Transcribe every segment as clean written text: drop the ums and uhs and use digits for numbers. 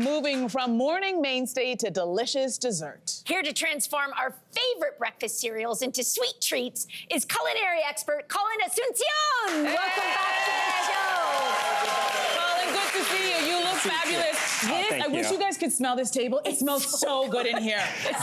moving from morning mainstay to delicious dessert. Here to transform our favorite breakfast cereals into sweet treats is culinary expert Colin Asuncion. Hey. Welcome back to the show. Colin, good to see you. You look fabulous. I wish you guys could smell this table. It smells so good in here.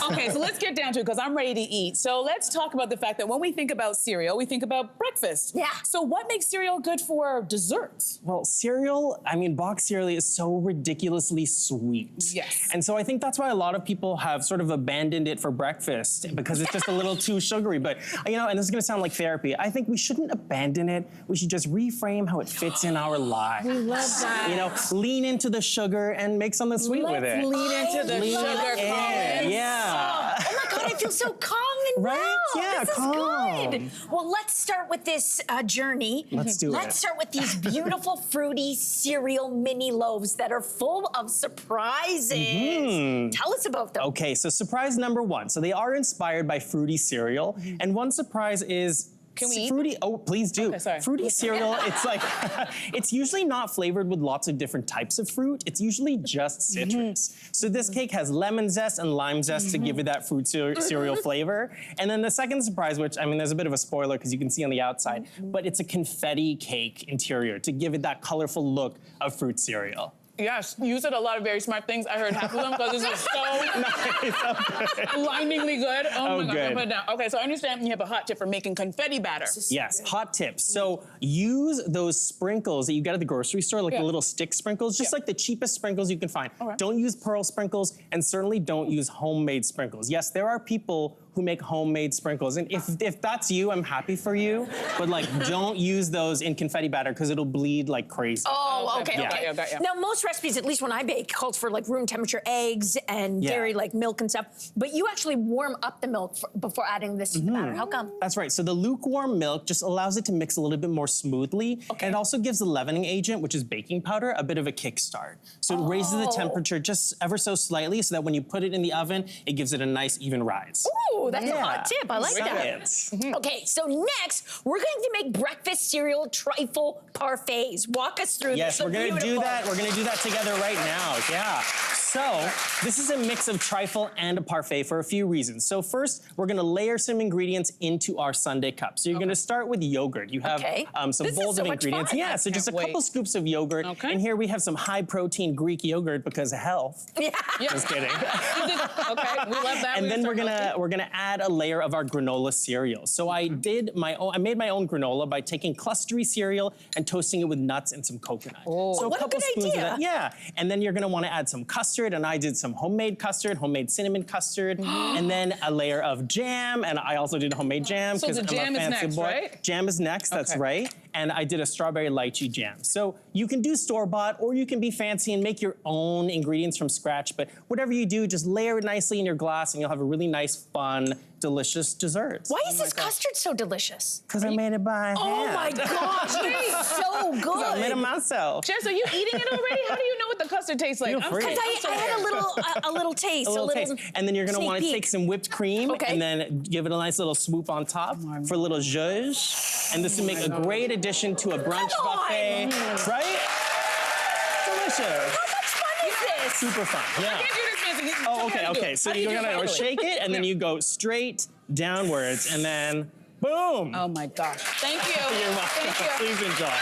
Okay, so let's get down to it because I'm ready to eat. So let's talk about the fact that when we think about cereal, we think about breakfast. Yeah. So what makes cereal good for desserts? Well, cereal, boxed cereal is so ridiculously sweet. Yes. And so I think that's why a lot of people have sort of abandoned it for breakfast because it's just a little too sugary. But, and this is gonna sound like therapy. I think we shouldn't abandon it. We should just reframe how it fits in our lives. We love that. Lean into the sugar and make something sweet with it. Let's lean into the sugar, Colin. Yeah. Oh my God, I feel so calm and Right? well. Yeah, this calm. is good. Well, let's start with this journey. Let's do it. Let's start with these beautiful fruity cereal mini loaves that are full of surprises. Tell us about them. Okay, so surprise number one. So they are inspired by fruity cereal. And one surprise is Can we eat? fruity, oh, please do. Okay, sorry. Fruity cereal, it's like, it's usually not flavored with lots of different types of fruit. It's usually just citrus. So this cake has lemon zest and lime zest to give it that fruit cereal flavor. And then the second surprise, which, there's a bit of a spoiler because you can see on the outside, but it's a confetti cake interior to give it that colorful look of fruit cereal. Yes, you said a lot of very smart things. I heard half of them because this is so blindingly good. Oh my God, good. put it down. Okay, so I understand you have a hot tip for making confetti batter. Yes, hot tips. So use those sprinkles that you get at the grocery store, like the little stick sprinkles, just like the cheapest sprinkles you can find. Don't use pearl sprinkles, and certainly don't use homemade sprinkles. Yes, there are people who make homemade sprinkles, and if that's you, I'm happy for you, but don't use those in confetti batter because it'll bleed like crazy. Oh, okay. Got you. Now, most recipes, at least when I bake, calls for room temperature eggs and dairy, milk and stuff. But you actually warm up the milk before adding this to the batter. How come? That's right. So the lukewarm milk just allows it to mix a little bit more smoothly, and it also gives the leavening agent, which is baking powder, a bit of a kickstart. So it raises the temperature just ever so slightly, so that when you put it in the oven, it gives it a nice even rise. Ooh, that's a hot tip. I like that. Okay, so next, we're going to make breakfast cereal trifle parfaits. Walk us through this. Yes, we're gonna do that. We're gonna do that together right now, yeah. So, this is a mix of trifle and a parfait for a few reasons. So first, we're gonna layer some ingredients into our sundae cup. So you're gonna start with yogurt. You have some bowls of ingredients. Yeah, so just a couple scoops of yogurt. And here we have some high protein Greek yogurt because of health. Yeah. Just kidding. Okay, we love that. And then we're gonna add a layer of our granola cereal. So I made my own granola by taking clustery cereal and toasting it with nuts and some coconut. So what a good idea. Yeah, and then you're gonna wanna add some custard, and I did some homemade custard, homemade cinnamon custard, and then a layer of jam, and I also did homemade jam because I'm a fancy boy. Right? Jam is next, that's right. And I did a strawberry lychee jam. So you can do store-bought, or you can be fancy and make your own ingredients from scratch, but whatever you do, just layer it nicely in your glass and you'll have a really nice, fun, delicious dessert. Why is this custard so delicious? Because I made it by hand. Oh my gosh, it's so good. I made it myself. Jess, are you eating it already? How do you know what the custard tastes like? Feel free. Because I had a little taste. A little taste. And then you're gonna want to sneak take peek. some whipped cream and then give it a nice little swoop on top for a little zhuzh. And this would make a great addition to a brunch buffet, right? Delicious. How much fun is this? Super fun, yeah. I can't do this, Nancy. Oh, okay. So you're gonna shake it, and then you go straight downwards, and then boom. Oh my gosh. Thank you. You're welcome. Thank you. Please enjoy.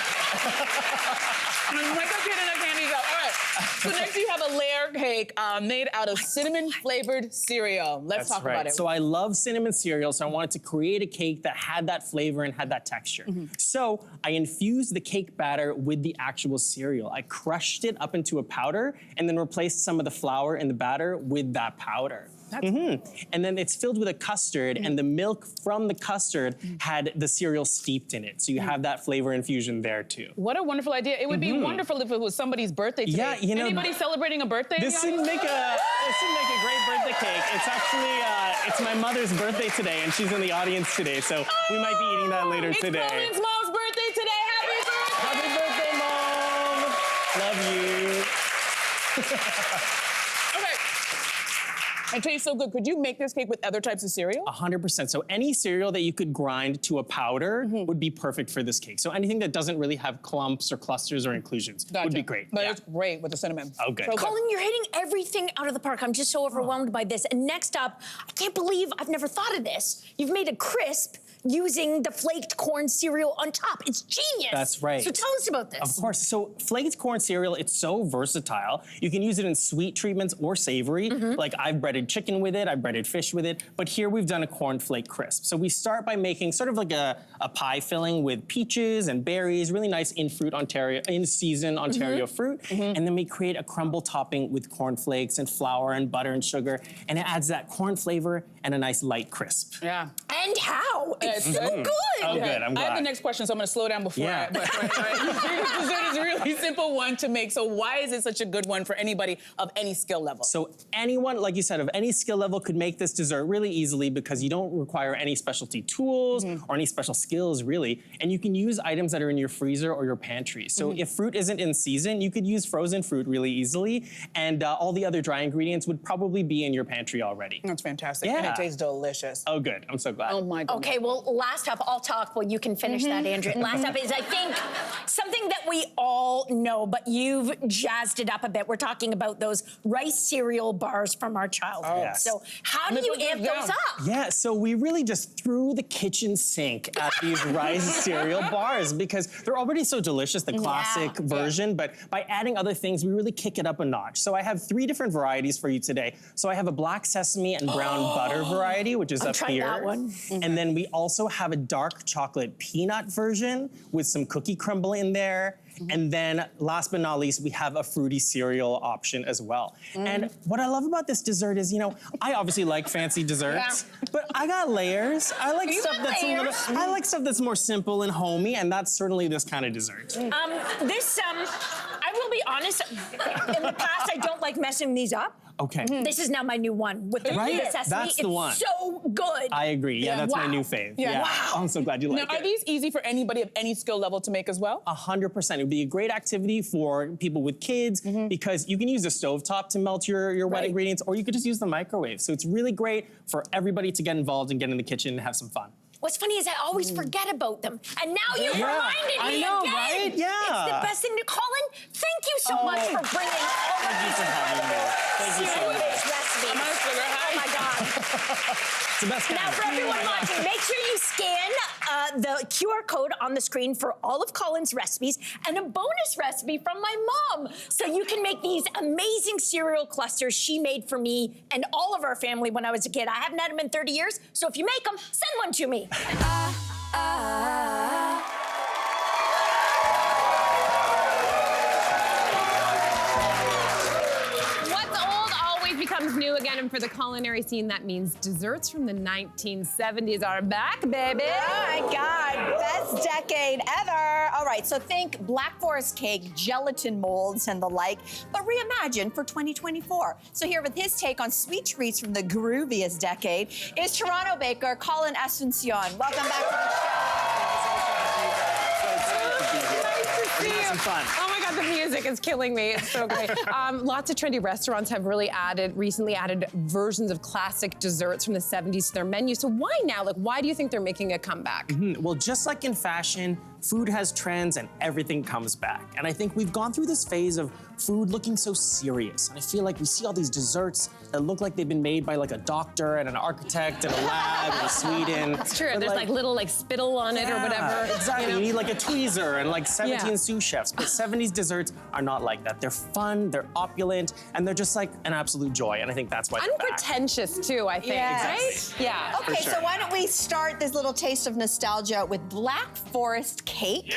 I'm like a kid in a candy shop. All right. So next you have a layer cake made out of cinnamon-flavored cereal. Let's talk about it. So I love cinnamon cereal, so I wanted to create a cake that had that flavor and had that texture. So I infused the cake batter with the actual cereal. I crushed it up into a powder and then replaced some of the flour in the batter with that powder. And then it's filled with a custard, and the milk from the custard had the cereal steeped in it. So you have that flavor infusion there too. What a wonderful idea. It would be wonderful if it was somebody's birthday today. Yeah, Anybody celebrating a birthday? This would make a great birthday cake. It's actually, it's my mother's birthday today, and she's in the audience today, so we might be eating that later today. It's Colin's mom's birthday today. Happy birthday! Happy birthday, Mom! Love you. Okay. It tastes so good. Could you make this cake with other types of cereal? 100%. So any cereal that you could grind to a powder would be perfect for this cake. So anything that doesn't really have clumps or clusters or inclusions would be great. But it's great with the cinnamon. Oh, good. So Colin, you're hitting everything out of the park. I'm just so overwhelmed by this. And next up, I can't believe I've never thought of this. You've made a crisp using the flaked corn cereal on top. It's genius. That's right. So tell us about this. Of course. So flaked corn cereal, it's so versatile. You can use it in sweet treatments or savory. Like I've breaded chicken with it, I've breaded fish with it, but here we've done a cornflake crisp. So we start by making sort of like a pie filling with peaches and berries, really nice in-season Ontario fruit. And then we create a crumble topping with cornflakes and flour and butter and sugar, and it adds that corn flavor and a nice light crisp. Yeah. And how? It's so good. Oh, good. I'm glad. I have the next question, so I'm going to slow down before Yeah. This dessert is a really simple one to make. So why is it such a good one for anybody of any skill level? So anyone, like you said, of any skill level could make this dessert really easily because you don't require any specialty tools or any special skills, really. And you can use items that are in your freezer or your pantry. So if fruit isn't in season, you could use frozen fruit really easily. And all the other dry ingredients would probably be in your pantry already. That's fantastic. Yeah. And it tastes delicious. Oh, good. I'm so glad. Oh, my God. Okay, well, last up, I'll talk while you can finish that, Andrea. Last up is, I think, something that we all know, but you've jazzed it up a bit. We're talking about those rice cereal bars from our childhood. Oh, yes. So how do you amp those up? Yeah, so we really just threw the kitchen sink at these rice cereal bars because they're already so delicious, the classic version, but by adding other things, we really kick it up a notch. So I have 3 different varieties for you today. So I have a black sesame and brown butter variety, which is up here. That one. And then we also have a dark chocolate peanut version with some cookie crumble in there. And then last but not least, we have a fruity cereal option as well. And what I love about this dessert is, you know, I obviously like fancy desserts, but I got layers. I like stuff that's a little, I like stuff that's more simple and homey, and that's certainly this kind of dessert. I will be honest, in the past, I don't like messing these up. Okay. This is now my new one with the sesame. That's the one. It's so good. I agree. Yeah, that's my new fave. Yeah. Wow. I'm so glad you like Now, it. are these easy for anybody of any skill level to make as well? 100%. It would be a great activity for people with kids because you can use a stovetop to melt your wet ingredients, or you could just use the microwave. So it's really great for everybody to get involved and get in the kitchen and have some fun. What's funny is I always forget about them. And now you reminded me I know, again. right? Yeah. It's the best thing to Colin. Thank you so much for bringing all Thank you for having me. Thank you so much. recipes. Oh my God. It's the best kind. Now, for everyone watching, make sure you scan the QR code on the screen for all of Colin's recipes and a bonus recipe from my mom. So you can make these amazing cereal clusters she made for me and all of our family when I was a kid. I haven't had them in 30 years, so if you make them, send one to me. What's old always becomes new again, and for the culinary scene, that means desserts from the 1970s are back, baby. Oh my God, best decade ever. All right, so think Black Forest cake, gelatin molds, and the like, but reimagine for 2024. So here with his take on sweet treats from the grooviest decade is Toronto baker Colin Asuncion. Welcome back to the show. Some fun. Oh my God, the music is killing me. It's so great. Lots of trendy restaurants have really recently added versions of classic desserts from the 70s to their menu. So why now? Like, why do you think they're making a comeback? Well, just like in fashion, food has trends and everything comes back. And I think we've gone through this phase of food looking so serious. And I feel like we see all these desserts that look like they've been made by like a doctor and an architect in a lab in Sweden. It's true. But There's like little like spittle on it or whatever. Exactly. You need like a tweezer and like 17 Yeah. sous chefs. But 70s desserts are not like that. They're fun, they're opulent, and they're just like an absolute joy. And I think that's why they're back. Unpretentious too, I think. Yes. Right? Yeah. Okay, sure. so why don't we start this little taste of nostalgia with Black Forest cake.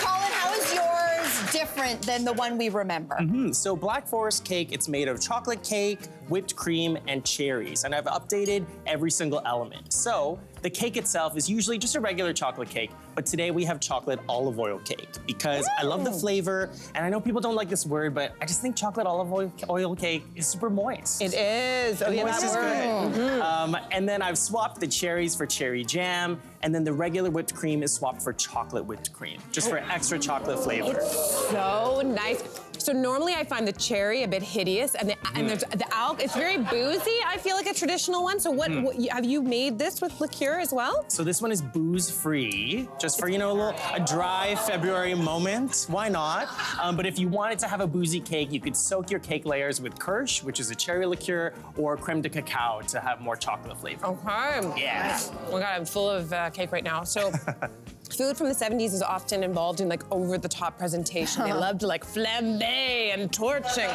Colin, how is yours different than the one we remember? So Black Forest cake, it's made of chocolate cake, whipped cream, and cherries. And I've updated every single element. So the cake itself is usually just a regular chocolate cake, but today we have chocolate olive oil cake because I love the flavor, and I know people don't like this word, but I just think chocolate olive oil cake is super moist. It is. Oh, yeah, Moist is that word. good. And then I've swapped the cherries for cherry jam, and then the regular whipped cream is swapped for chocolate whipped cream, just for extra chocolate flavor. So nice. So normally I find the cherry a bit hideous, and there's the alcohol. It's very boozy. I feel like a traditional one. So what have you made this with liqueur as well? So this one is booze-free, just for, you know, a dry February moment. Why not? But if you wanted to have a boozy cake, you could soak your cake layers with kirsch, which is a cherry liqueur, or creme de cacao to have more chocolate flavor. Okay. Yeah. Oh my God, I'm full of cake right now. So. Food from the 70s is often involved in like over-the-top presentation. They love to like flambe and torching.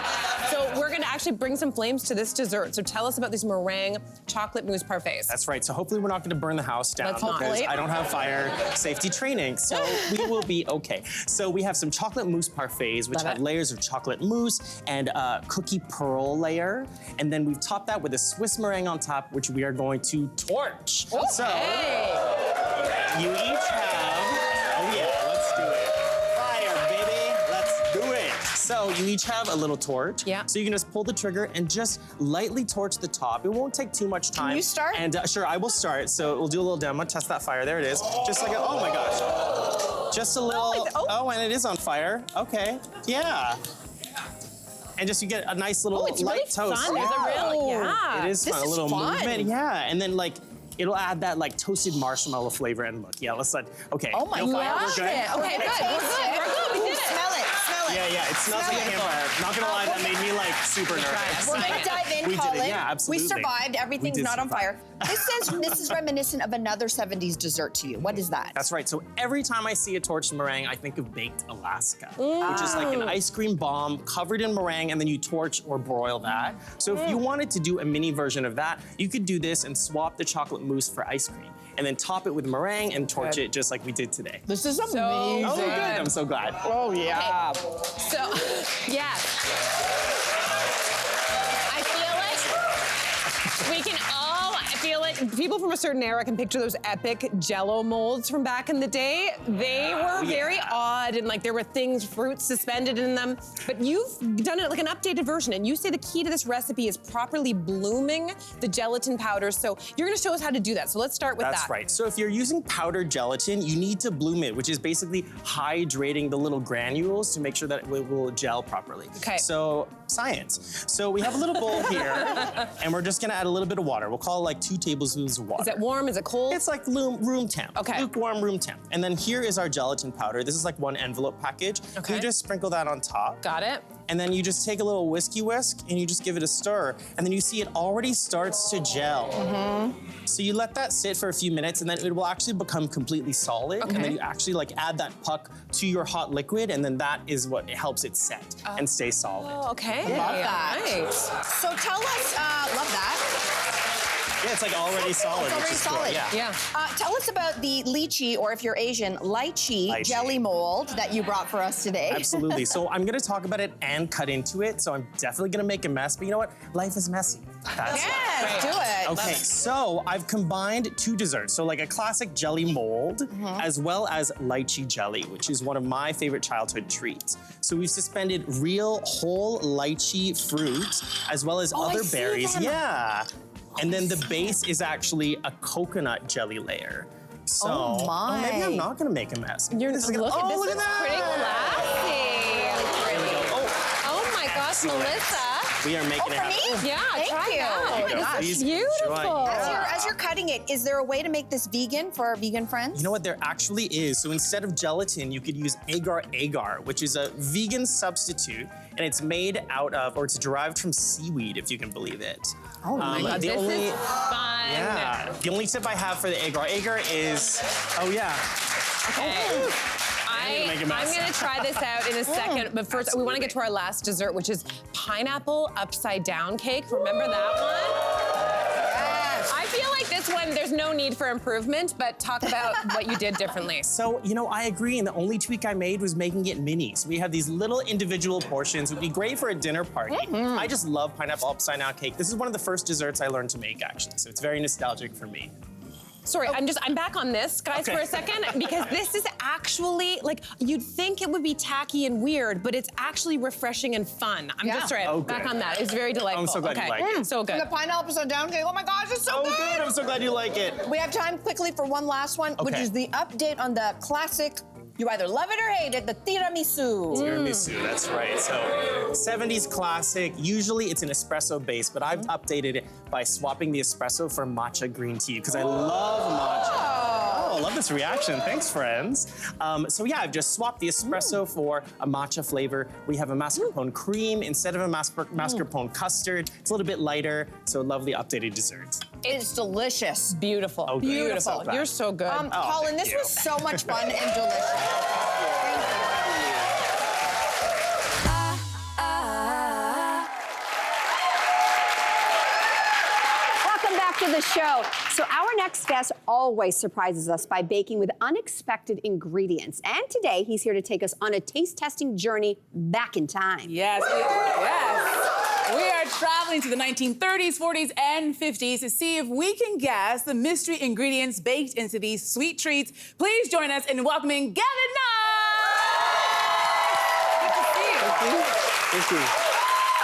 So we're gonna actually bring some flames to this dessert. So tell us about these meringue chocolate mousse parfaits. That's right, so hopefully we're not gonna burn the house down Let's not. because I don't have fire safety training, so we will be okay. So we have some chocolate mousse parfaits, which have layers of chocolate mousse and a cookie pearl layer. And then we've topped that with a Swiss meringue on top, which we are going to torch. Okay. So you each have, oh yeah, let's do it. Fire, baby, let's do it. So you each have a little torch. Yeah. So you can just pull the trigger and just lightly torch the top. It won't take too much time. Can you start? And sure, I will start. So we'll do a little demo, test that fire. There it is. Just like a, oh my gosh. Just a little, oh, and it is on fire. Okay, yeah. And just you get a nice little It's light really toast. fun. Yeah. It's a real, It is This fun, a is little fun. movement. Yeah, and then like, it'll add that like toasted marshmallow flavor and look. Yeah, let's let, okay. Oh my no fire, gosh. we're good? Okay, good. We're good. We did it. Smell it, smell it. Yeah, yeah, it smells like a campfire. Not gonna lie, that made me like super nervous. We're gonna dive in, We did it, Colin. yeah, absolutely. We survived. Everything's We did not on survive. fire. This is reminiscent of another 70s dessert to you. What is that? That's right. So every time I see a torched meringue, I think of baked Alaska, which is like an ice cream bomb covered in meringue, and then you torch or broil that. So if you wanted to do a mini version of that, you could do this and swap the chocolate mousse for ice cream, and then top it with meringue and torch it just like we did today. This is amazing. Oh, good. I'm so glad. Oh, yeah. So, yes. I feel like we can all, I feel like people from a certain era can picture those epic Jell-O molds from back in the day. They were very odd, and like there were things, fruits suspended in them. But you've done it like an updated version, and you say the key to this recipe is properly blooming the gelatin powder. So you're gonna show us how to do that. So let's start with that. That's right. So if you're using powdered gelatin, you need to bloom it, which is basically hydrating the little granules to make sure that it will gel properly. Okay. So science. So we have a little bowl here, and we're just gonna add a little bit of water. We'll call it like 2 tablespoons of water. Is it warm? Is it cold? It's like room temp. Okay. Lukewarm room temp. And then here is our gelatin powder. This is like 1 envelope package. Okay. You just sprinkle that on top. Got it. And then you just take a little whisk and you just give it a stir. And then you see it already starts to gel. So you let that sit for a few minutes, and then it will actually become completely solid. Okay. And then you actually like add that puck to your hot liquid, and then that is what helps it set and stay solid. Oh, okay. Love that. Nice. So tell us, love that. Yeah, it's like already solid. It's already which is cool. solid. Yeah. Yeah. Tell us about the lychee, or if you're Asian, lychee jelly mold that you brought for us today. Absolutely. So I'm gonna talk about it and cut into it. So I'm definitely gonna make a mess, but you know what? Life is messy. That's Yes, do it. Okay, so I've combined 2 desserts. So like a classic jelly mold, as well as lychee jelly, which is one of my favorite childhood treats. So we've suspended real whole lychee fruit, as well as I other see berries. them. Yeah. And then the base is actually a coconut jelly layer. So Oh my. maybe I'm not gonna make a mess. You're, This is look gonna- at this. look Is at that. pretty classy. There we go. Oh, Oh my gosh, Melissa. we are making it for me? happen. Yeah, Thank try you. it out. Oh my There we go. gosh. Please Beautiful. enjoy. As you're cutting it, is there a way to make this vegan for our vegan friends? You know what, there actually is. So instead of gelatin, you could use agar-agar, which is a vegan substitute, and it's made out of, or it's derived from seaweed, if you can believe it. Oh my God, the This only, is fun. yeah, the only tip I have for the agar-agar is, oh yeah. Okay. make a mess. I'm gonna try this out in a second, but first we want to get to our last dessert, which is pineapple upside down cake. Remember that one? Yes. I feel like this one, there's no need for improvement, but talk about what you did differently. So, you know, I agree, and the only tweak I made was making it mini. So we have these little individual portions. It would be great for a dinner party. I just love pineapple upside down cake. This is one of the first desserts I learned to make, actually, so it's very nostalgic for me. Sorry, I'm back on this, guys, Okay. for a second, because this is actually, like, you'd think it would be tacky and weird, but it's actually refreshing and fun. I'm Yeah. just sorry, Oh, back good. on that. It's very delightful. I'm so glad you okay. like it. So good. The pineapple upside down cake. Oh my gosh, it's so Oh, good. good. I'm so glad you like it. We have time quickly for one last one, which Okay. is the update on the classic You either love it or hate it, the tiramisu. Tiramisu, that's right. So 70s classic. Usually it's an espresso base, but I've updated it by swapping the espresso for matcha green tea because I love matcha. Oh, I love this reaction. Thanks, friends. So yeah, I've just swapped the espresso for a matcha flavor. We have a mascarpone cream instead of a mascarpone custard. It's a little bit lighter, so lovely updated dessert. It's delicious. Beautiful. Oh, good. Beautiful. I'm so glad. You're so good. Colin, this you. was so much fun and delicious. Welcome back to the show. So our next guest always surprises us by baking with unexpected ingredients. And today he's here to take us on a taste testing journey back in time. Yes, yes. We are traveling to the 1930s, 40s, and 50s to see if we can guess the mystery ingredients baked into these sweet treats. Please join us in welcoming Gavin Knight! Good to see you. Thank you.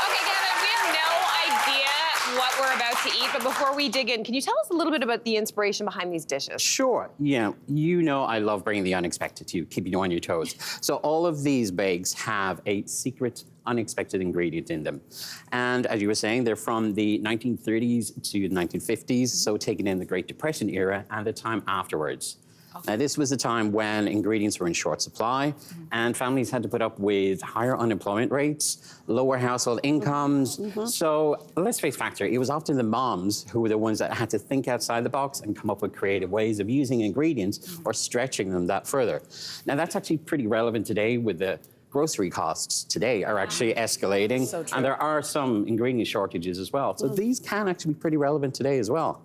Okay, Gavin, we have no idea what we're about to eat, but before we dig in, can you tell us a little bit about the inspiration behind these dishes? Sure. Yeah, you know I love bringing the unexpected to you, keeping you on your toes. So all of these bakes have a secret, unexpected ingredient in them. And as you were saying, they're from the 1930s to the 1950s, so taken in the Great Depression era and the time afterwards. Now, this was a time when ingredients were in short supply and families had to put up with higher unemployment rates, lower household incomes. So let's face factor, it was often the moms who were the ones that had to think outside the box and come up with creative ways of using ingredients or stretching them that further. Now, that's actually pretty relevant today with the grocery costs today are actually escalating. So true. And there are some ingredient shortages as well. So these can actually be pretty relevant today as well.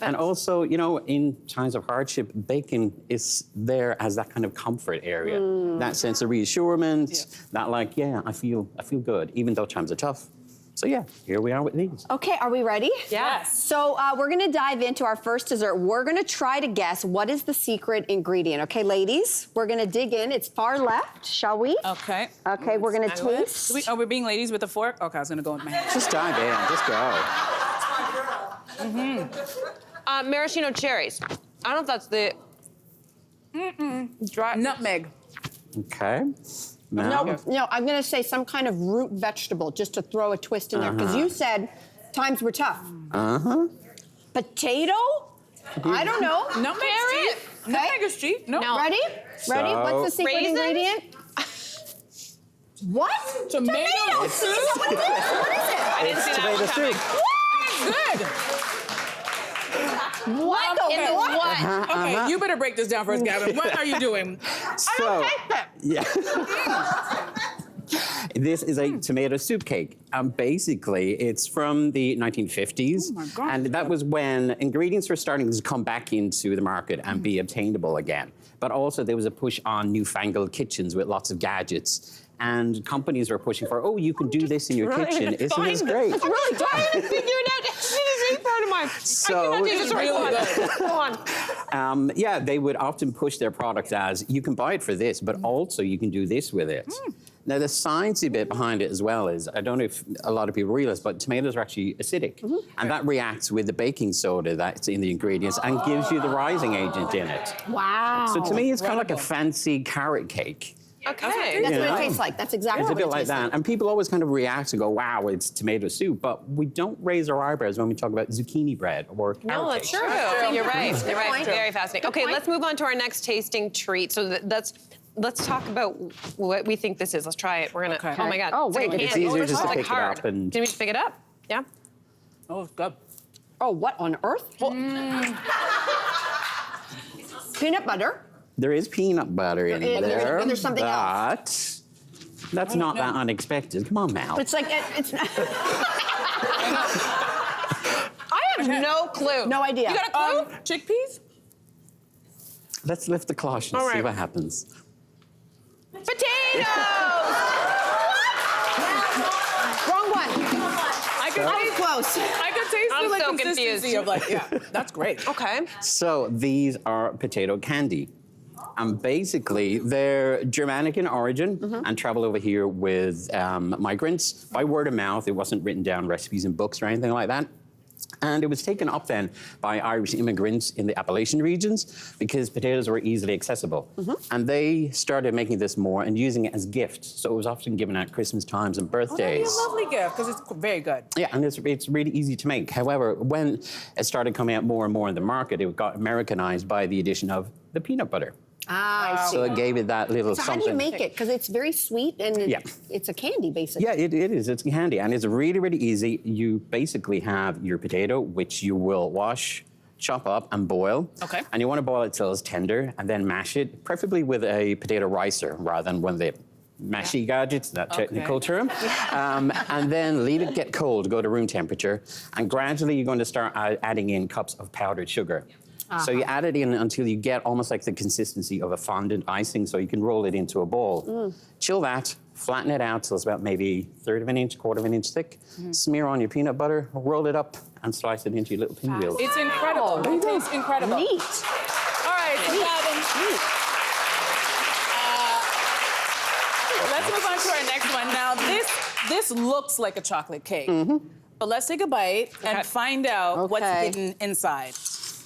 And also, you know, in times of hardship, baking is there as that kind of comfort area, that sense of reassurance, that like, yeah, I feel good, even though times are tough. So yeah, here we are with these. Okay, are we ready? Yes. So we're gonna dive into our first dessert. We're gonna try to guess what is the secret ingredient. Okay, ladies, we're gonna dig in. It's far left, shall we? Okay. Okay, we're gonna taste. Are we being ladies with a fork? Okay, I was gonna go with my hand. Just dive in, just go. Maraschino cherries. I don't know if that's the... Dry... Nutmeg. Okay. Now, No, I'm gonna say some kind of root vegetable just to throw a twist in there, because you said times were tough. Potato? I don't know. Nutmeg Carrot? cheese. Nutmeg is cheese. No. Ready? Ready? What's the secret Raisins? ingredient? What? Tomato soup? soup? What is it? I didn't see that tomato one coming. soup. Good. What the Okay. what? Okay, you better break this down for us, Gavin. What are you doing? So, yeah. This is a tomato soup cake. Basically, it's from the 1950s. Oh my God. And that was when ingredients were starting to come back into the market and be obtainable again. But also there was a push on newfangled kitchens with lots of gadgets. And companies were pushing for, oh, you can do this in your kitchen. Isn't this great? I'm really trying to figure it out. This is a part of mine. So- I cannot do this right. Go on. Yeah, they would often push their product as, you can buy it for this, but also you can do this with it. Now, the sciencey bit behind it as well is, I don't know if a lot of people realize, but tomatoes are actually acidic. And that reacts with the baking soda that's in the ingredients and gives you the rising agent in it. Wow. So to me, it's kind of like a fancy carrot cake. Okay. That's what Yeah. it tastes like. That's exactly It's a what bit it like tastes that. And people always kind of react and go, wow, it's tomato soup. But we don't raise our eyebrows when we talk about zucchini bread or carrot No, cake. it's true. You're right. You're right. point. Very fascinating. Okay, let's move on to our next tasting treat. So let's talk about what we think this is. Let's try it. We're gonna. Okay. Oh my God. Oh, wait. It's easier just to like pick it hard. up and... Can we just pick it up? Yeah. Oh, it's good. Oh, what on earth? Peanut butter. There is peanut butter in And there. and there's something else. But that's not that unexpected. Come on, Mal. It's like it's I have no clue. No idea. You got a clue? Chickpeas? Let's lift the cloche and All see right. what happens. Potatoes. wrong one. I could I taste, was close. I could taste I'm the like, so consistency confused. of like, yeah, that's great. Okay. So these are potato candy. And basically, they're Germanic in origin and travel over here with migrants by word of mouth. It wasn't written down recipes in books or anything like that. And it was taken up then by Irish immigrants in the Appalachian regions because potatoes were easily accessible. And they started making this more and using it as gifts. So it was often given at Christmas times and birthdays. Oh, that'd be a lovely gift because it's very good. Yeah, and it's really easy to make. However, when it started coming out more and more in the market, it got Americanized by the addition of the peanut butter. Ah, I see. So it gave it that little So something. how do you make it? Because it's very sweet and it's a candy, basically. Yeah, it is. It's handy, and it's really, really easy. You basically have your potato, which you will wash, chop up, and boil. Okay. And you want to boil it till it's tender, and then mash it, preferably with a potato ricer rather than one of the mashy gadgets, that technical term. And then leave it get cold, go to room temperature, and gradually you're going to start adding in cups of powdered sugar. So you add it in until you get almost like the consistency of a fondant icing, so you can roll it into a ball. Chill that, flatten it out till it's about maybe 1/3 of an inch, 1/4 of an inch thick. Smear on your peanut butter, roll it up, and slice it into your little pinwheels. It's incredible. It tastes incredible. Neat. All right, so Gavin, let's move on to our next one. Now, this looks like a chocolate cake, but let's take a bite and find out what's hidden inside.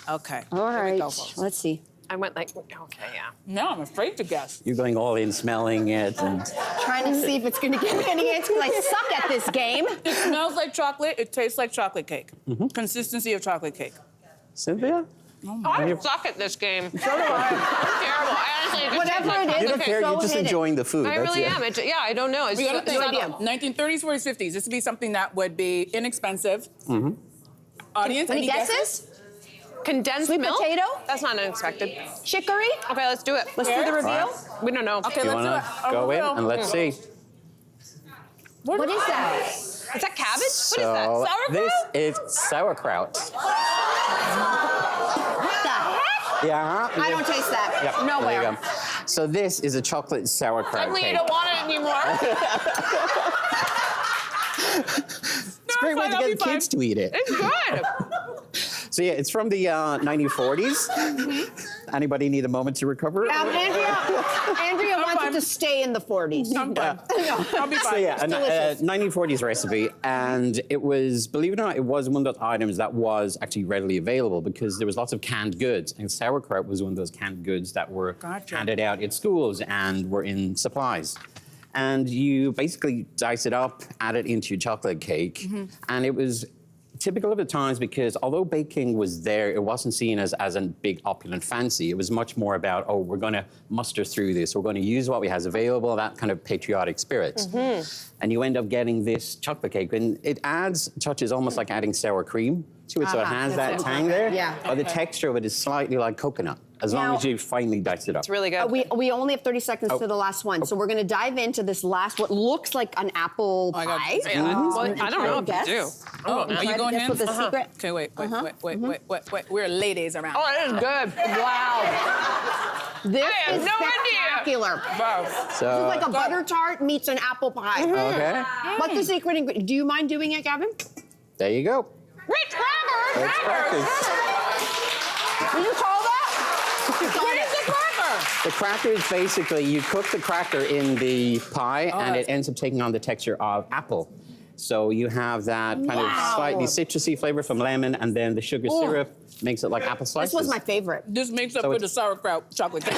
Okay. All here we right. go, folks. Let's see. I went like, okay, yeah. No, I'm afraid to guess. You're going all in, smelling it, and Trying to see if it's going to give me any answers because I suck at this game. It smells like chocolate. It tastes like chocolate cake. Consistency of chocolate cake. Cynthia? I suck at this game. So do I. Terrible. I honestly just Whatever taste like it is, You don't it's care, so you're just hidden. enjoying the food. I That's really it. am. Yeah, I don't know. It's We gotta just, think it's about not- 1930s, 40s, 50s. This would be something that would be inexpensive. Audience, Any any guesses? condensed Sweet milk? potato? That's not unexpected. Chicory? Okay, let's do it. Let's do the reveal. We don't know. Okay, You let's do want it. to go in and let's see. What is that? Is that cabbage? What is So that? this is sauerkraut. What the heck? Yeah. I don't taste that. Yep, Nowhere. there you go. So this is a chocolate sauerkraut Suddenly you cake. don't want it anymore. It's a great way to That'll get be fine. kids to eat it. It's good. So yeah, it's from the 1940s. Anybody need a moment to recover? Andrea wants it to stay in the 40s. I'm done. I'll be So fine. yeah, a 1940s recipe, and it was, believe it or not, it was one of those items that was actually readily available because there was lots of canned goods, and sauerkraut was one of those canned goods that were handed out at schools and were in supplies. And you basically dice it up, add it into your chocolate cake, and it was typical of the times because although baking was there, it wasn't seen as a big opulent fancy. It was much more about, oh, we're going to muster through this. We're going to use what we have available, that kind of patriotic spirit. And you end up getting this chocolate cake, and it adds touches almost like adding sour cream to it, so it has that tang there. Yeah. But the texture of it is slightly like coconut, as long as you finally dice it up. It's really good. We only have 30 seconds to the last one, so we're going to dive into this last, what looks like an apple my God. pie. Yeah. Well, I don't know if Guess? you do. Oh, are you going Guess in? what the secret? Okay, wait. We're ladies around. Oh, it is good. Wow. This I have is no idea. spectacular. Wow. So, This is like a butter tart meets an apple pie. okay, What's the secret ingredient? Do you mind doing it, Gavin? there you go. Rich crackers. It's crackers. Did you call that? What is the cracker? The crackers, basically, you cook the cracker in the pie, and it ends up taking on the texture of apple. So you have that kind of slightly citrusy flavor from lemon, and then the sugar syrup makes it like apple slices. This was my favorite. This makes up So for the it's- sauerkraut chocolate cake.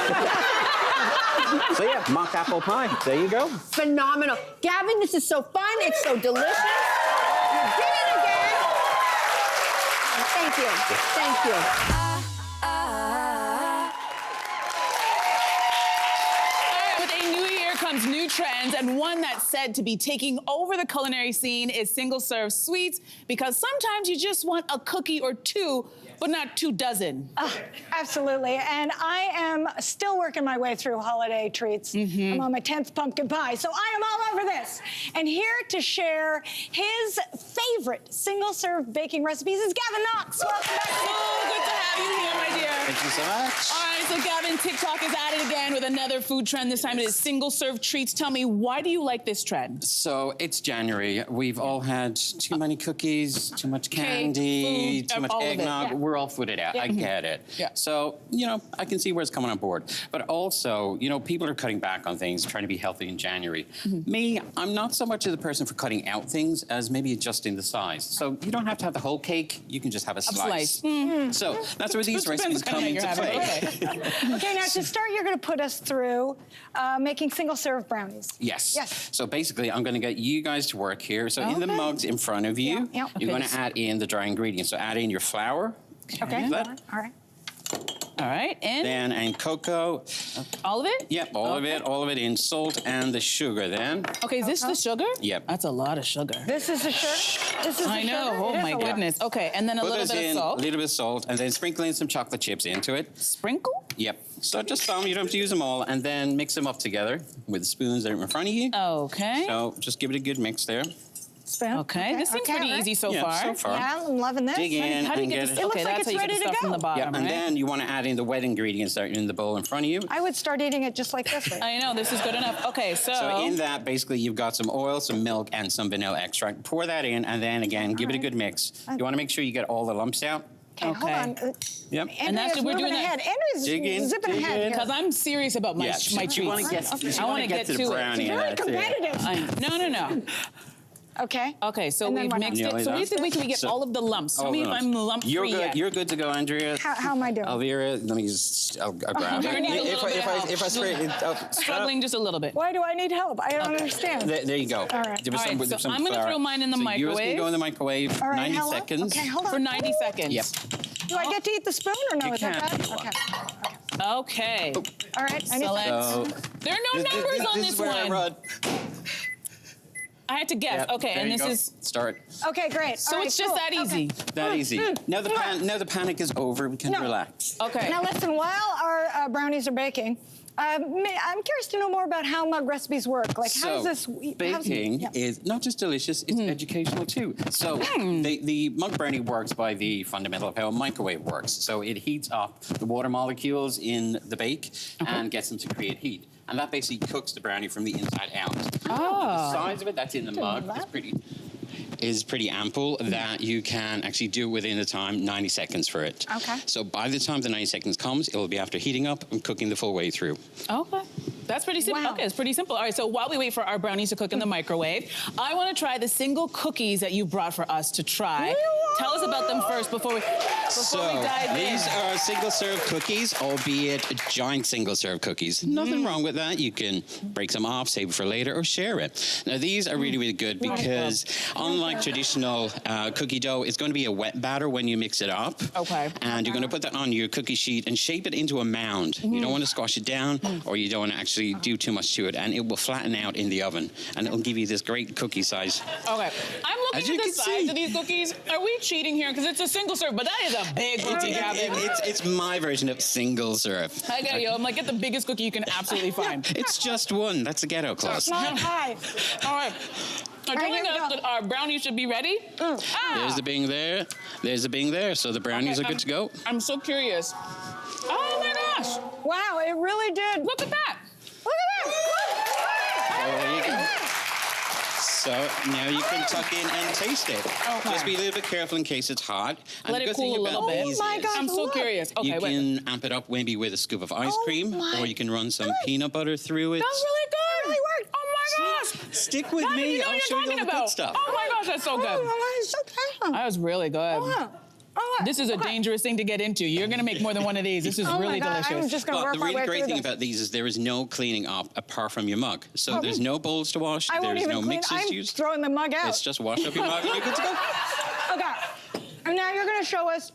So yeah, mock apple pie. There you go. Phenomenal. Gavin, this is so fun. It's so delicious. You did it again. Thank you. Thank you. With a new year comes new trends, and one that's said to be taking over the culinary scene is single-serve sweets, because sometimes you just want a cookie or two, but not 2 dozen. Absolutely, and I am still working my way through holiday treats. I'm on my 10th pumpkin pie, so I am all over this. And here to share his favorite single-serve baking recipes is Gavin Knox. Welcome back. So good to have you here, my dear. Thank you so much. All right, so Gavin, TikTok is at it again with another food trend. This time it is single-serve treats. Tell me, why do you like this trend? So it's January. We've all had too many cookies, too much candy, food, too much all of it. eggnog. Yeah. We're all footed out. I get it. Yeah. So, you know, I can see where it's coming on board. But also, you know, people are cutting back on things, trying to be healthy in January. Me, I'm not so much of the person for cutting out things as maybe adjusting the size. So you don't have to have the whole cake. You can just have a slice. So that's where these recipes come into play. Okay, now to start, you're going to put us through making single-serve brownies. Yes. Yes. So basically, I'm going to get you guys to work here. So in the mugs in front of you, Yeah. you're going to add in the dry ingredients. So add in your flour. Okay. That. All right. All right, and Then and cocoa. all of it? Yep, all of it in salt and the sugar then. Okay, is this the sugar? Yep. That's a lot of sugar. This is the sugar. This is I the know. sugar. Oh It is my a lot. goodness. Okay, and then a Put little this bit of in, salt. a little bit of salt, and then sprinkle in some chocolate chips into it. Sprinkle? Yep. So just some, you don't have to use them all, and then mix them up together with the spoons that are in front of you. Okay. So just give it a good mix there. Spoon. Okay, this seems pretty all right. easy so Yeah, far. so far. Yeah, I'm loving this. Dig in How do you and get get this? it. It looks Okay, like that's it's how you get ready the to stuff from go. the bottom, Yeah, and right? then you want to add in the wet ingredients that are in the bowl in front of you. I would start eating it just like this. Right? I know, this is good enough. Okay, So in that, basically, you've got some oil, some milk, and some vanilla extract. Pour that in, and then again, give it a good mix. You want to make sure you get all the lumps out. Okay, hold on. Yep. And that's Andrea's what we're moving doing ahead. that- Andrea's Dig in, zipping dig ahead in. here. Because I'm serious about my Yeah, treats. you want to get, I want to get to to the it. brownie. Very and that's it. competitive. No. Okay. Okay, so And then we've what mixed else? it. So what do you think we can get So- all of the lumps? Tell All me the if I'm lumps. lump You're free good. yet. You're good to go, Andrea. How am I doing? Elvira, let me just, I'll grab You're it. gonna need a little bit of help. If I spray it, Struggling just a little bit. Why do I need help? I don't understand. There you go. All right. Give us All some, right, give so some I'm gonna flour. throw mine in the So yours can microwave. go in the microwave, All right, 90 how long? seconds. Okay, hold on. For 90 seconds. Yep. Do I get to eat the spoon or no? You Is that can. bad? Okay. Okay. All right. I need So some. let's. So There are no numbers on this this is where I one. run. I had to guess. Yep, Okay, there and you this go. is. Start. Okay, great. So All right, it's just cool. that easy. That easy. Now the panic is over. We can No. relax. Okay. Now listen, while our brownies are baking, I'm curious to know more about how mug recipes work. Like, how does this? Baking is not just delicious; it's educational too. So the mug brownie works by the fundamental of how a microwave works. So it heats up the water molecules in the bake and gets them to create heat, and that basically cooks the brownie from the inside out. The size of it that's in the mug is pretty ample that you can actually do within the time 90 seconds for it. Okay. So by the time the 90 seconds comes, it will be after heating up and cooking the full way through. Okay. That's pretty simple. Wow. Okay, it's pretty simple. All right, so while we wait for our brownies to cook in the microwave, I want to try the single cookies that you brought for us to try. Tell us about them first before we dive in. These are single-serve cookies, albeit giant single-serve cookies. Nothing wrong with that. You can break some off, save it for later, or share it. Now, these are really, really good because unlike traditional cookie dough, it's going to be a wet batter when you mix it up. Okay. And you're going to put that on your cookie sheet and shape it into a mound. You don't want to squash it down, or you don't want to actually do too much to it, and it will flatten out in the oven, and it'll give you this great cookie size. Okay. I'm As looking you at the can size see. of these cookies. Are we cheating here? Because it's a single serve, but that is a big cookie, Gavin. It's my version of single serve. I get you. I'm like, get the biggest cookie you can absolutely find. It's just one. That's a ghetto clause. Not high. All right. They're All right, telling here we us go. that our brownies should be ready. There's the Bing there. There's the Bing there. So the brownies are good to go. I'm so curious. Oh my gosh. Wow, it really did. Look at that. Look at that. There you go. So now you can tuck in and taste it. Okay. Just be a little bit careful in case it's hot. And Let the it good thing cool a about little bit. these Oh my is God. I'm so Look. curious. Okay, you wait. can amp it up maybe with a scoop of ice cream, my or you can run some peanut butter through it. That's really good. It really worked. Oh my gosh. Stick with How did me. you know I'll you're show you all talking the about? good stuff. Oh my gosh, that's so good. Oh, it's so good. That was really good. This is a dangerous thing to get into. You're gonna make more than one of these. This is Oh really my God, delicious. I'm just gonna But work the my really way great through thing this. about these is there is no cleaning up apart from your mug. So there's no bowls to wash. I won't There's even no clean. mixes I'm used. throwing the mug out. It's just wash up your mug and you're good to go. Okay. And now you're going to show us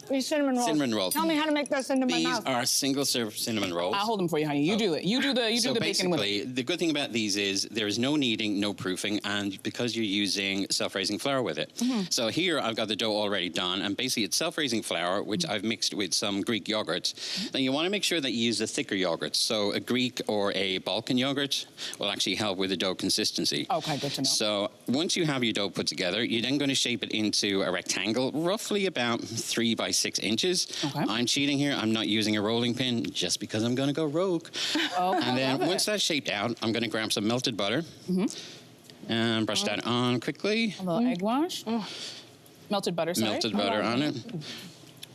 these cinnamon rolls. Cinnamon rolls. Tell me how to make those into my These mouth. are single-serve cinnamon rolls. I'll hold them for you, honey. You do it. You do the So bacon with it. basically, the good thing about these is there is no kneading, no proofing, and because you're using self-raising flour with it. So here I've got the dough already done, and basically it's self-raising flour, which I've mixed with some Greek yogurt. Then you want to make sure that you use a thicker yogurt. So a Greek or a Balkan yogurt will actually help with the dough consistency. Okay, good to know. So once you have your dough put together, you're then going to shape it into a rectangle, roughly about 3 by 6 inches. Okay. I'm cheating here. I'm not using a rolling pin just because I'm going to go rogue. And then once that's shaped out, I'm going to grab some melted butter and brush that on quickly. A little egg wash. Melted butter, sorry. Melted butter on it.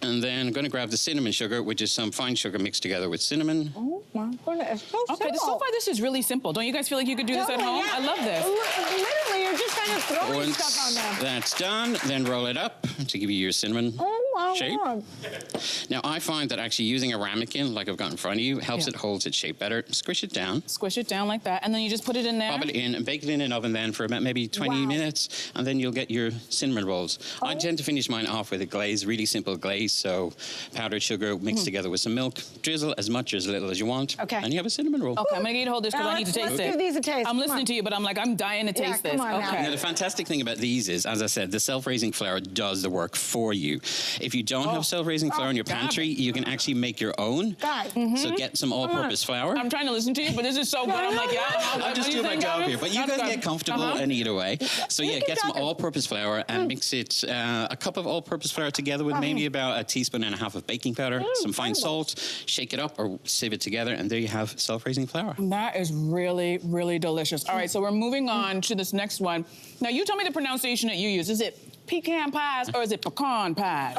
And then I'm going to grab the cinnamon sugar, which is some fine sugar mixed together with cinnamon. Oh my goodness, so Okay, simple. so far this is really simple. Don't you guys feel like you could do this at home? Yeah. I love this. Literally, you're just kind of throwing Once stuff on there. that's done, then roll it up to give you your cinnamon Oh my shape. God. Now, I find that actually using a ramekin, like I've got in front of you, helps it hold its shape better. Squish it down. Squish it down like that, and then you just put it in there. Pop it in and bake it in an oven then for about maybe 20 minutes, and then you'll get your cinnamon rolls. I tend to finish mine off with a glaze, really simple glaze, so powdered sugar mixed together with some milk. Drizzle as much or as little as you want, and you have a cinnamon roll. Okay, I'm gonna get you to hold this because I need to taste let's it. give these a taste. I'm Come listening on. to you, but I'm like, I'm dying to taste come this. on now. Okay. Now, the fantastic thing about these is, as I said, the self-raising flour does the work for you. If you don't have self-raising flour in your pantry, you can actually make your own. So get some all-purpose flour. I'm trying to listen to you, but this is so good. I'm like, I'm just doing my job here, but you guys get comfortable and eat away. So yeah, get some all-purpose flour and mix it, a cup of all-purpose flour together with maybe about a teaspoon and a half of baking powder, some fine salt, shake it up or sieve it together, and there you have self-raising flour. That is really, really delicious. All right, so we're moving on to this next one. Now, you tell me the pronunciation that you use. Is it pecan pies or is it pecan pies?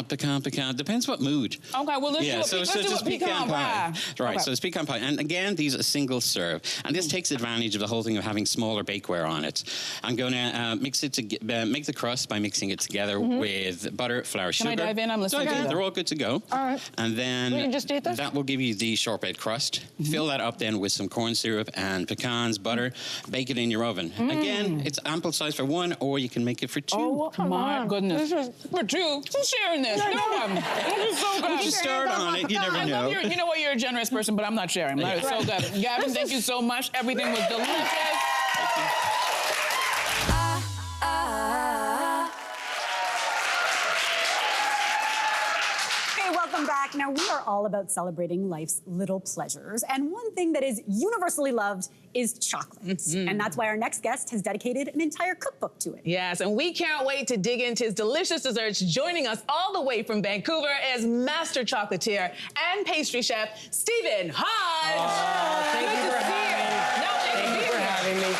Pecan. Depends what mood. Okay, well, let's do just a pecan pie. Right, Okay. so it's pecan pie. And again, these are single serve. And this takes advantage of the whole thing of having smaller bakeware on it. I'm going to mix it to make the crust by mixing it together with butter, flour, sugar. Can I dive in? I'm listening to you. They're all good to go. All right. And then We can just eat this? that will give you the shortbread crust. Fill that up then with some corn syrup and pecans, butter. Bake it in your oven. Again, it's ample size for one, or you can make it for two. Oh, my on. goodness. This is- For two, who's sharing this? No one. This is so good. Just start on it, you never I know. love you know what? You're a generous person, but I'm not sharing. That is so good. Gavin, thank you so much. Everything was delicious. Hey, welcome back. Now, we are all about celebrating life's little pleasures. And one thing that is universally loved is chocolate. And that's why our next guest has dedicated an entire cookbook to it. Yes, and we can't wait to dig into his delicious desserts. Joining us all the way from Vancouver is master chocolatier and pastry chef, Stephen Hodge. Thank you for having me.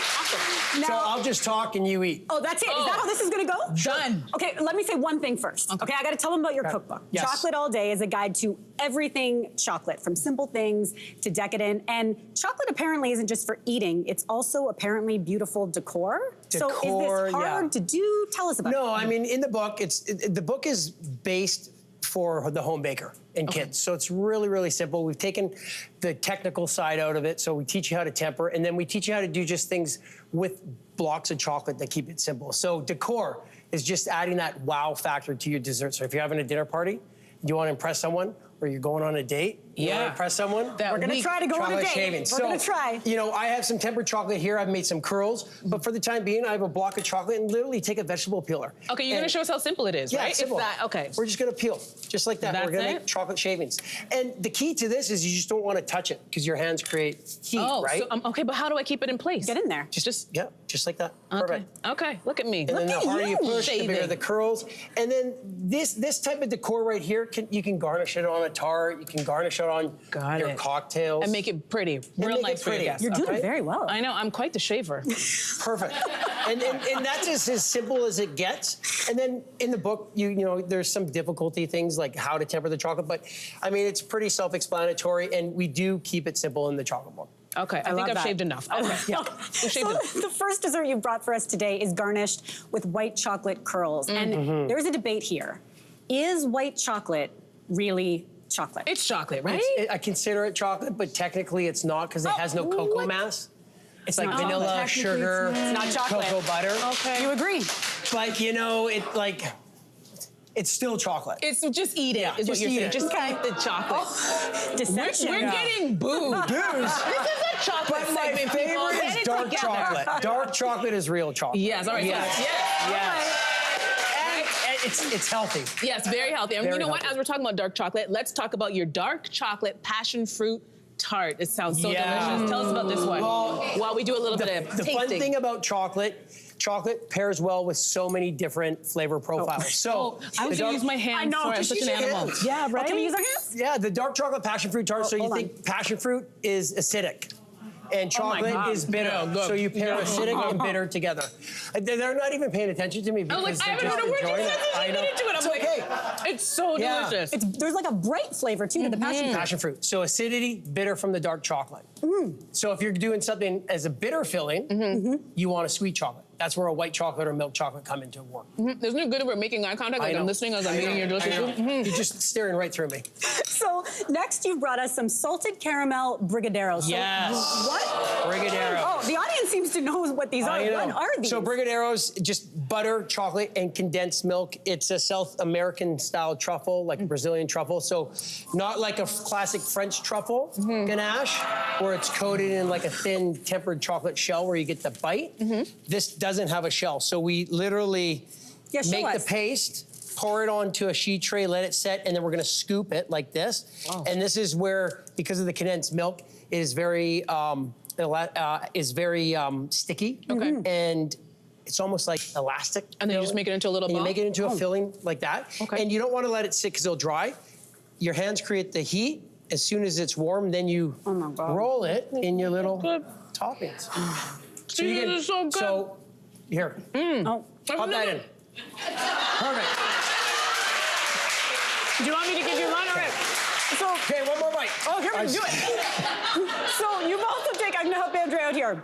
So I'll just talk and you eat. Oh, that's it. Is that how this is going to go? Done. Okay, let me say one thing first. Okay, I got to tell them about your cookbook. Yes. Chocolate All Day is a guide to everything chocolate, from simple things to decadent. And chocolate apparently isn't just for eating, it's also apparently beautiful decor. So is Decor, this hard to do? Tell us about it. No, I mean, in the book, the book is based for the home baker and kids. So it's really, really simple. We've taken the technical side out of it. So we teach you how to temper, and then we teach you how to do just things with blocks of chocolate that keep it simple. So decor is just adding that wow factor to your dessert. So if you're having a dinner party, you want to impress someone, or you're going on a date, you want to impress someone, We're going to try to go on a chocolate date. shavings. We're going to try. You know, I have some tempered chocolate here. I've made some curls, but for the time being, I have a block of chocolate and literally take a vegetable peeler. Okay, you're going to show us how simple it is, Yeah, right? it's simple. Okay. We're just going to peel, just like that. That's We're going to it? make chocolate shavings. And the key to this is you just don't want to touch it because your hands create heat, right? So, okay, but how do I keep it in place? Get in there. just like that. Okay. Perfect. Okay, look at me. And then the harder you push, the bigger Shaving. the curls. And then this type of decor right here, you can garnish it on a tart. You can garnish it on your cocktails. And make it pretty, real make nice it for your pretty. guests. You're doing Okay. very well. I know, I'm quite the shaver. Perfect. and that's just as simple as it gets. And then in the book, you know, there's some difficulty things like how to temper the chocolate, but I mean, it's pretty self-explanatory, and we do keep it simple in the chocolate book. Okay, I think love I've that. shaved enough. Okay, Yeah. We've shaved enough. The first dessert you brought for us today is garnished with white chocolate curls. And there's a debate here. Is white chocolate really chocolate? It's chocolate, right? I consider it chocolate, but technically it's not because it has no cocoa mass. It's like not vanilla, chocolate. sugar, It's not chocolate. cocoa butter. Okay. You agree? But you know, it's still chocolate. It's just eat it, Yeah, is what just you're eat saying. it. Just eat the chocolate. Deception. We're getting booed. Booze. This is a chocolate But my segment, people. favorite Get is it dark together. chocolate. Dark chocolate is real chocolate. Yes, all right. Yes. So, yes. Yes. And it's healthy. Yes, very healthy. And Very you know what? healthy. As we're talking about dark chocolate, let's talk about your dark chocolate passion fruit tart. It sounds so Yeah. delicious. Tell us about this one. Well, while we do a little bit of The tasting. fun thing about chocolate pairs well with so many different flavor profiles. So I was the gonna dark- use my hands. I know, Sorry, I'm just such use an your animal. hands. Yeah, right. Can we use our hands? Yeah, the dark chocolate passion fruit tart. So you hold on. think passion fruit is acidic. And chocolate God. is bitter. Yeah, good. So you pair acidic and bitter together. They're not even paying attention to me I was because like, I they're haven't just heard a word you enjoying said it. since I you know. get into it. I'm It's like, okay. it's so Yeah. delicious. There's like a bright flavor too to the passion fruit. Passion fruit. So acidity, bitter from the dark chocolate. So if you're doing something as a bitter filling, you want a sweet chocolate. That's where a white chocolate or milk chocolate come into work. Isn't it good if we're making eye contact? I Like I'm know. listening as I'm I eating know. your delicious I know. food. You're just staring right through me. So next you brought us some salted caramel brigadeiros. So Yes. What? Brigadeiros. Oh, the audience seems to know what these are. I know. What are these? So brigadeiros, just butter, chocolate, and condensed milk. It's a South American style truffle, like Brazilian truffle. So not like a classic French truffle ganache, where it's coated in like a thin tempered chocolate shell where you get the bite. This doesn't have a shell. So we literally Yeah, show make us. the paste, pour it onto a sheet tray, let it set, and then we're gonna scoop it like this. And this is where, because of the condensed milk, it is very sticky. Okay. And it's almost like elastic. And then you just make it into a little And you ball? make it into a filling like that. Okay. And you don't want to let it sit because it'll dry. Your hands create the heat. As soon as it's warm, then you roll it in your little toppings. So This is so good. So here, Oh. pop that in. Perfect. Do you want me to give you one or it? So, Okay, one more bite. oh, here we do it. So you've also taken, I'm gonna help Andrea out here.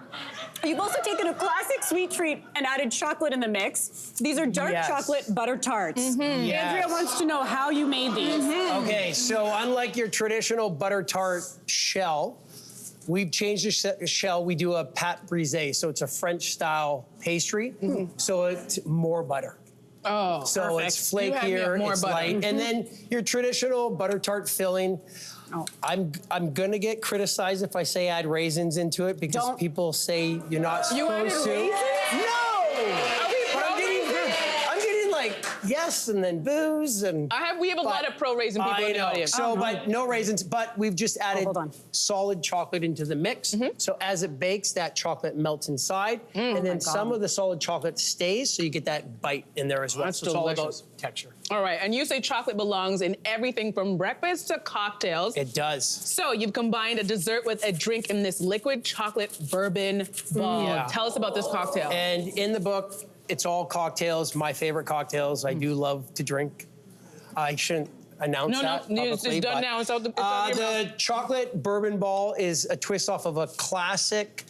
You've also taken a classic sweet treat and added chocolate in the mix. These are dark Yes. chocolate butter tarts. Andrea Yes. wants to know how you made these. Okay, so unlike your traditional butter tart shell, we've changed the shell. We do a pâte brisée, so it's a French style pastry. So it's more butter. Oh, So perfect. it's You have flakier, more it's butter. light. And then your traditional butter tart filling, I'm gonna get criticized if I say add raisins into it because Don't. people say you're not You added supposed to. raisins? No! But I'm getting like yes and then booze and We have a lot of pro raisin people I in the know. audience. So, but no raisins. But we've just added hold on. solid chocolate into the mix. So as it bakes, that chocolate melts inside, and then some of the solid chocolate stays, so you get that bite in there as well. That's so it's all delicious. about texture. All right, and you say chocolate belongs in everything from breakfast to cocktails. It does. So you've combined a dessert with a drink in this liquid chocolate bourbon ball. Yeah. Tell us about this cocktail. And in the book, it's all cocktails. My favorite cocktails. I do love to drink. I shouldn't announce No, that. no, it's publicly, done but, now. It's out your the chocolate bourbon ball is a twist off of a classic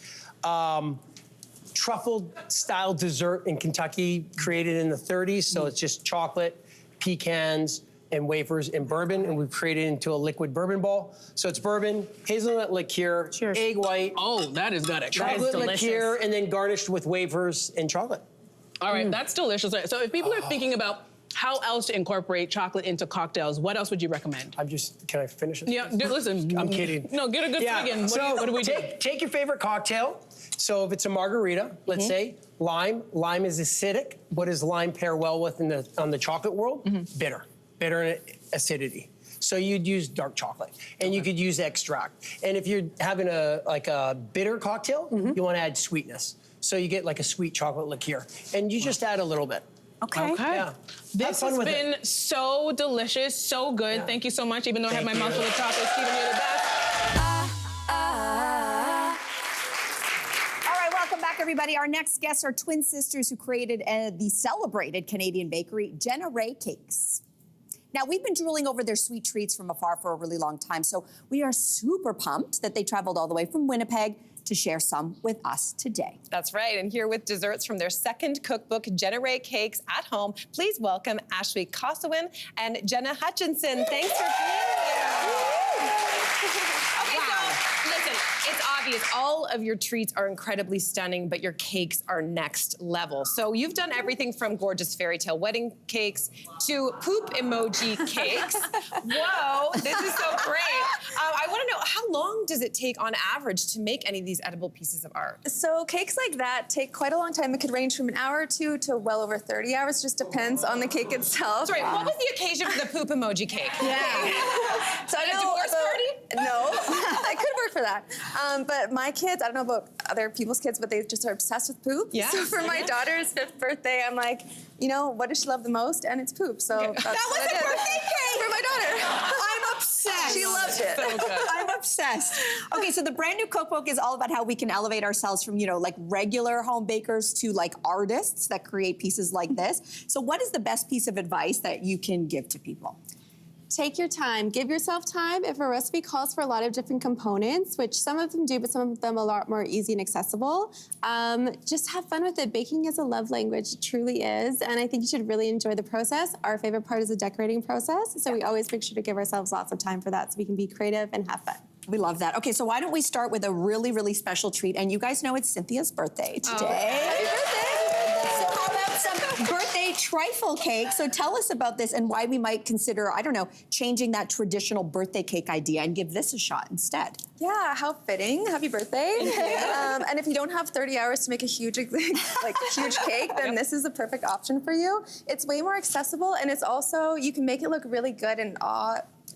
truffle-style dessert in Kentucky, created in the 30s. So it's just chocolate, pecans, and wafers and bourbon, and we've created it into a liquid bourbon ball. So it's bourbon, hazelnut liqueur, egg white, Oh, that is good. chocolate liqueur, and then garnished with wafers and chocolate. All right, that's delicious. So if people are thinking about how else to incorporate chocolate into cocktails, what else would you recommend? Can I finish it? Yeah, listen. I'm kidding. No, get a good swig in. What do we do? Take your favorite cocktail. So if it's a margarita, let's say, lime. Lime is acidic. What does lime pair well with on the chocolate world? Bitter. Bitter and acidity. So you'd use dark chocolate, and you could use extract. And if you're having a bitter cocktail, you want to add sweetness. So you get like a sweet chocolate liqueur, and you just add a little bit. Okay. Yeah. This has been so delicious, so good. Yeah. Thank you so much. Even though I have Thank my mouth full of chocolate, Stephen, you're the best. All right, welcome back, everybody. Our next guests are twin sisters who created the celebrated Canadian bakery, Jenna Ray Cakes. Now, we've been drooling over their sweet treats from afar for a really long time, so we are super pumped that they traveled all the way from Winnipeg to share some with us today. That's right. And here with desserts from their second cookbook, Jenna Ray Cakes at Home, please welcome Ashley Kosowin and Jenna Hutchinson. Thanks for being here. Okay, so listen, it's obvious all of your treats are incredibly stunning, but your cakes are next level. So you've done everything from gorgeous fairy tale wedding cakes to poop emoji cakes. Whoa, this is so great. I want to know, how long does does it take on average to make any of these edible pieces of art? So cakes like that take quite a long time. It could range from an hour or two to well over 30 hours. Just depends on the cake itself. Sorry, what was the occasion for the poop emoji cake? Yeah. So I know divorce party? No, I could work for that. But my kids, I don't know about other people's kids, but they just are obsessed with poop. Yeah. So for my daughter's 5th birthday, I'm like, you know, what does she love the most? And it's poop. So that's That was what I a did. birthday cake For my daughter. I'm obsessed. She loved it. So good. I'm obsessed. Okay, so the brand new cookbook is all about how we can elevate ourselves from, like regular home bakers to like artists that create pieces like this. So what is the best piece of advice that you can give to people? Take your time. Give yourself time. If a recipe calls for a lot of different components, which some of them do, but some of them a lot more easy and accessible, just have fun with it. Baking is a love language. It truly is. And I think you should really enjoy the process. Our favorite part is the decorating process. So we always make sure to give ourselves lots of time for that so we can be creative and have fun. We love that. Okay, so why don't we start with a really, really special treat? And you guys know it's Cynthia's birthday today. Happy birthday. So how about some birthday trifle cake? So tell us about this and why we might consider, I don't know, changing that traditional birthday cake idea and give this a shot instead. Yeah, how fitting. Happy birthday. And if you don't have 30 hours to make a huge, huge cake, then this is the perfect option for you. It's way more accessible, and it's also, you can make it look really good and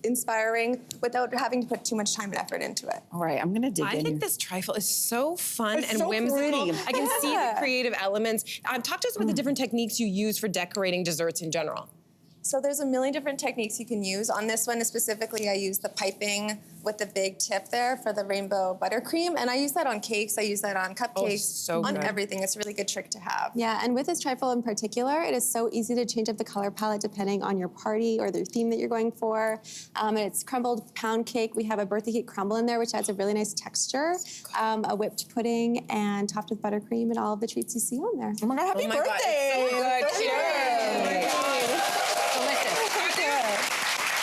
inspiring without having to put too much time and effort into it. All right, I'm gonna dig in. I think this trifle is so fun It's and so whimsical. pretty. I can see the creative elements. Talk to us about the different techniques you use for decorating desserts in general. So there's a million different techniques you can use. On this one specifically, I use the piping with the big tip there for the rainbow buttercream. And I use that on cakes, I use that on cupcakes, so on good. everything. It's a really good trick to have. Yeah, and with this trifle in particular, it is so easy to change up the color palette depending on your party or the theme that you're going for. And it's crumbled pound cake. We have a birthday cake crumble in there, which adds a really nice texture. A whipped pudding and topped with buttercream and all of the treats you see on there. Oh my God, happy birthday! God, it's so good. Cheers.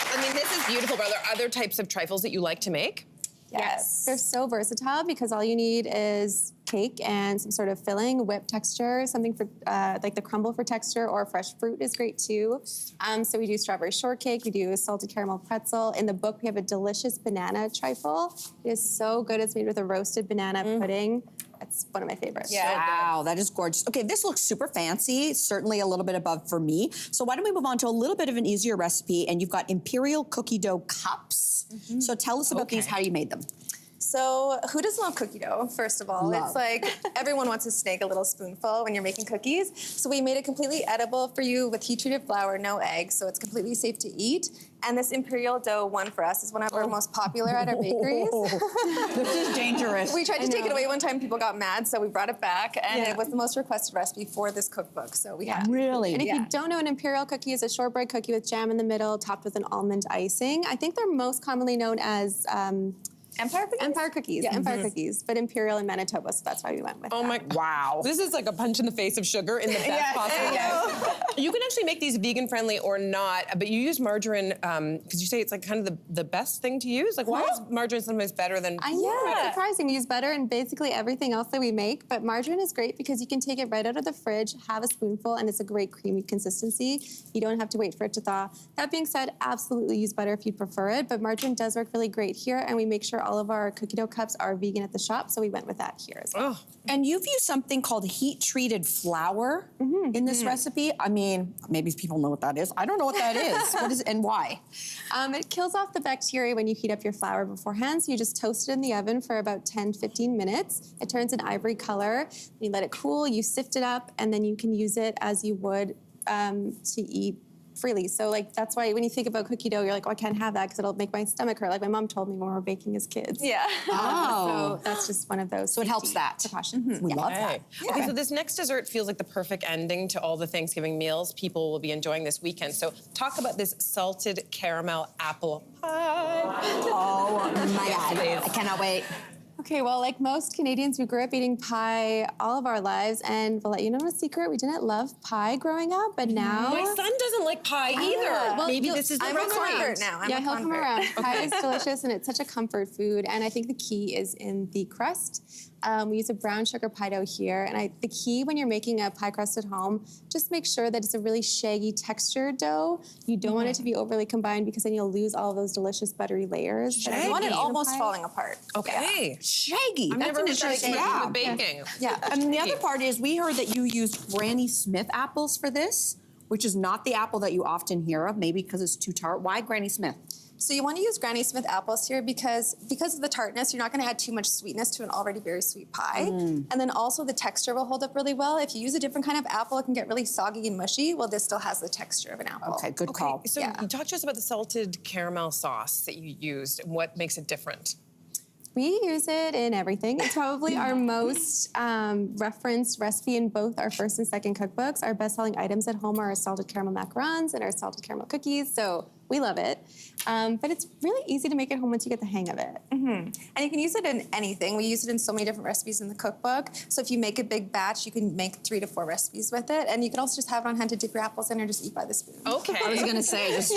I mean, this is beautiful, but are there other types of trifles that you like to make? Yes. They're so versatile because all you need is cake and some sort of filling, whipped texture, something for like the crumble for texture, or fresh fruit is great too. So we do strawberry shortcake, we do a salted caramel pretzel. In the book, we have a delicious banana trifle. It is so good. It's made with a roasted banana pudding. It's one of my favorites. Yeah. Wow, that is gorgeous. Okay, this looks super fancy, certainly a little bit above for me. So why don't we move on to a little bit of an easier recipe, and you've got imperial cookie dough cups. So tell us about these, how you made them. So who doesn't love cookie dough, first of all? Love. It's like everyone wants to snag a little spoonful when you're making cookies. So we made it completely edible for you with heat-treated flour, no eggs, so it's completely safe to eat. And this imperial dough one for us is one of our most popular at our bakeries. This is dangerous. We tried to take it away one time, people got mad, so we brought it back, and it was the most requested recipe for this cookbook. So we have Really? And if you don't know, an imperial cookie is a shortbread cookie with jam in the middle, topped with an almond icing. I think they're most commonly known as Empire cookies? Empire cookies, Yeah. Empire cookies, but imperial in Manitoba, so that's why we went with Oh that. my, wow. This is like a punch in the face of sugar in the best possible way. You can actually make these vegan friendly or not, but you use margarine, because you say it's like kind of the best thing to use. Like, why is margarine sometimes better than I know, it's surprising. We use butter in basically everything else that we make, but margarine is great because you can take it right out of the fridge, have a spoonful, and it's a great creamy consistency. You don't have to wait for it to thaw. That being said, absolutely use butter if you prefer it, but margarine does work really great here, and we make sure all of our cookie dough cups are vegan at the shop, so we went with that here as well. And you've used something called heat-treated flour in this recipe. I mean, maybe people know what that is. I don't know what that is. What is it and why? It kills off the bacteria when you heat up your flour beforehand, so you just toast it in the oven for about 10-15 minutes. It turns an ivory color. You let it cool, you sift it up, and then you can use it as you would to eat freely. So like that's why when you think about cookie dough, you're like, oh, I can't have that because it'll make my stomach hurt. Like my mom told me when we were baking as kids. Yeah. So that's just one of those. So it helps that. Precautions. We love that. Okay, so this next dessert feels like the perfect ending to all the Thanksgiving meals people will be enjoying this weekend. So talk about this salted caramel apple pie. Oh my God, I cannot wait. Okay, well, like most Canadians, we grew up eating pie all of our lives, and we'll let you know a secret. We didn't love pie growing up, but now... My son doesn't like pie either. Well, Maybe this is the I'm a recipe. convert now. I'm a he'll come convert. around. Pie is delicious, and it's such a comfort food, and I think the key is in the crust. We use a brown sugar pie dough here. And the key when you're making a pie crust at home, just make sure that it's a really shaggy textured dough. You don't want it to be overly combined because then you'll lose all of those delicious buttery layers. You want it almost falling apart. Okay. Shaggy. I've never heard that expression with baking. Yeah. And the other part is we heard that you used Granny Smith apples for this, which is not the apple that you often hear of, maybe because it's too tart. Why Granny Smith? So you want to use Granny Smith apples here because of the tartness, you're not going to add too much sweetness to an already very sweet pie. And then also the texture will hold up really well. If you use a different kind of apple, it can get really soggy and mushy. Well, this still has the texture of an apple. Okay, good call. So you talk to us about the salted caramel sauce that you used and what makes it different. We use it in everything. It's probably our most referenced recipe in both our first and second cookbooks. Our best-selling items at home are our salted caramel macarons and our salted caramel cookies, so we love it. But it's really easy to make at home once you get the hang of it. And you can use it in anything. We use it in so many different recipes in the cookbook. So if you make a big batch, you can make 3 to 4 recipes with it. And you can also just have it on hand to dip your apples in or just eat by the spoon. Okay. I was going to say, just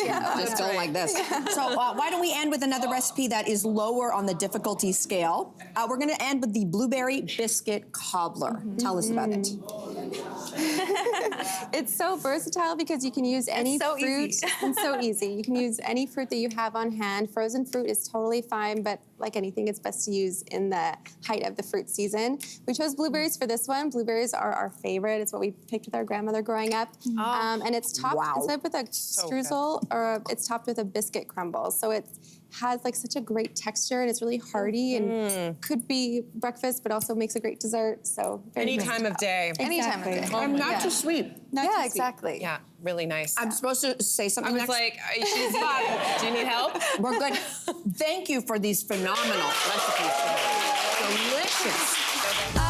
go like this. So why don't we end with another recipe that is lower on the difficulty scale? We're going to end with the blueberry biscuit cobbler. Tell us about it. It's so versatile because you can use any fruit. It's so easy. You can use any fruit that you have on hand. Frozen fruit is totally fine, but like anything, it's best to use in the height of the fruit season. We chose blueberries for this one. Blueberries are our favorite. It's what we picked with our grandmother growing up. And it's topped instead of with a streusel, or it's topped with a biscuit crumble. So it has like such a great texture and it's really hearty and could be breakfast, but also makes a great dessert. So Any time of day. Any time of day. And not too sweet. Yeah, exactly. Yeah, really nice. I'm supposed to say something I was next? like, do you need help? We're good. Thank you for these phenomenal recipes. Delicious.